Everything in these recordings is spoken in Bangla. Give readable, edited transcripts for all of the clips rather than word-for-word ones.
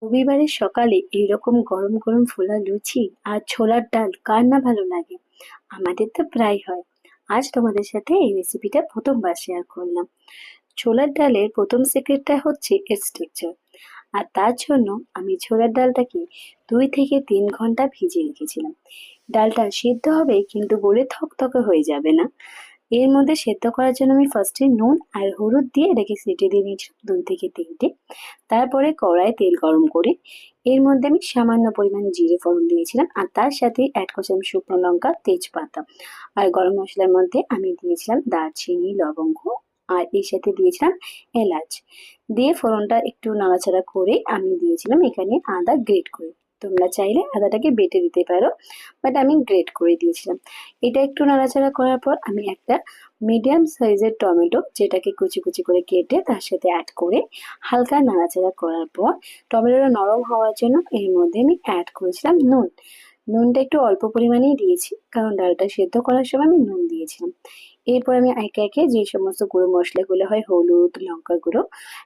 রবিবারের সকালে এইরকম গরম গরম ফোলা লুচি আর ছোলার ডাল কার না ভালো লাগে। আমাদের তো প্রায় হয়। আজ তোমাদের সাথে এই রেসিপিটা প্রথমবার শেয়ার করলাম। ছোলার ডালের প্রথম সিক্রেটটা হচ্ছে এর স্ট্রাকচার। আর তার জন্য আমি ছোলার ডালটাকে 2 থেকে 3 ঘন্টা ভিজিয়ে রেখেছিলাম। ডালটা সিদ্ধ হবে কিন্তু গলে থকথকে হয়ে যাবে না। এর মধ্যে সেদ্ধ করার জন্য আমি ফার্স্টে নুন আর হলুদ দিয়ে এটাকে সিটি দিয়ে নিয়েছিলাম 2 থেকে 3টে। তারপরে কড়ায় তেল গরম করে এর মধ্যে আমি সামান্য পরিমাণ জিরে ফোড়ন দিয়েছিলাম আর তার সাথে অ্যাড করেছিলাম শুকনো লঙ্কা, তেজপাতা। আর গরম মশলার মধ্যে আমি দিয়েছিলাম দারচিনি, লবঙ্গ আর এর সাথে দিয়েছিলাম এলাচ। দিয়ে ফোড়নটা একটু নাড়াচাড়া করে আমি দিয়েছিলাম এখানে আদা গ্রেট করে। তোমরা চাইলে আদাটাকে বেটে দিতে পারো, বাট আমি গ্রেট করে দিয়েছিলাম। এটা একটু নাড়াচাড়া করার পর আমি একটা মিডিয়াম সাইজের টমেটো যেটাকে কুচি কুচি করে কেটে তার সাথে অ্যাড করে হালকা নাড়াচাড়া করার পর টমেটোটা নরম হওয়ার জন্য এর মধ্যে আমি অ্যাড করেছিলাম নুন। নুনটা একটু অল্প পরিমাণেই দিয়েছি কারণ ডালটা সেদ্ধ করার সময় আমি নুন দিয়েছিলাম। এরপর আমি একে একে যে সমস্ত গুঁড়ো মশলাগুলো হয়, হলুদ, লঙ্কার গুঁড়ো,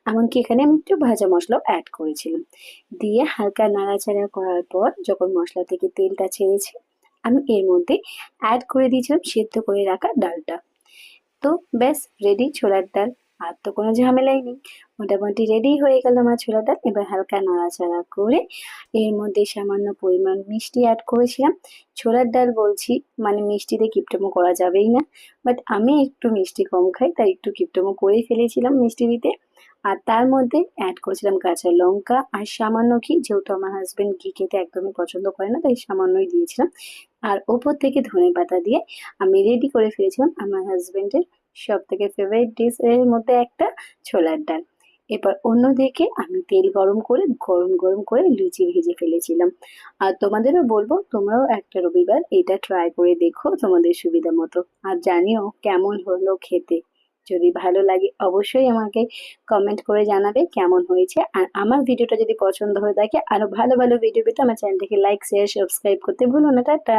এমনকি এখানে আমি একটু ভাজা মশলাও অ্যাড করেছিলাম। দিয়ে হালকা নাড়াচাড়া করার পর যখন মশলা থেকে তেলটা ছেড়েছে আমি এর মধ্যে অ্যাড করে দিয়েছিলাম সেদ্ধ করে রাখা ডালটা। তো ব্যাস রেডি ছোলার ডাল। আর তো কোনো ঝামেলাই নেই। মোটামুটি রেডি হয়ে গেল আমার ছোলার ডাল। এবার হালকা নাড়াচাড়া করে এর মধ্যে সামান্য পরিমাণ মিষ্টি অ্যাড করেছিলাম। ছোলার ডাল বলছি মানে মিষ্টিতে কিপটেমো করা যাবেই না, বাট আমি একটু মিষ্টি কম খাই তাই একটু কিপটেমো করে ফেলেছিলাম মিষ্টি দিতে। আর তার মধ্যে অ্যাড করেছিলাম কাঁচা লঙ্কা আর সামান্য ঘি, যেহেতু আমার হাজবেন্ড ঘি খেতে একদমই পছন্দ করে না তাই সামান্যই দিয়েছিলাম। আর ওপর থেকে ধনেপাতা দিয়ে আমি রেডি করে ফেলেছিলাম আমার হাজবেন্ডের সব থেকে ফেভারিট ডিশ এর মধ্যে একটা, ছোলার ডাল। এবার অন্যদিকে আমি তেল গরম করে গরম গরম করে লুচি ভেজে ফেলেছিলাম। আর তোমাদেরও বলবো তোমরাও একটা রবিবার এটা ট্রাই করে দেখো তোমাদের সুবিধা মতো। আর জানিও কেমন হলো খেতে। যদি ভালো লাগে অবশ্যই আমাকে কমেন্ট করে জানাবে কেমন হয়েছে। আর আমার ভিডিওটা যদি পছন্দ হয়ে থাকে আরো ভালো ভালো ভিডিও পেতে আমার চ্যানেলটাকে লাইক, শেয়ার, সাবস্ক্রাইব করতে ভুলো না। টাটা।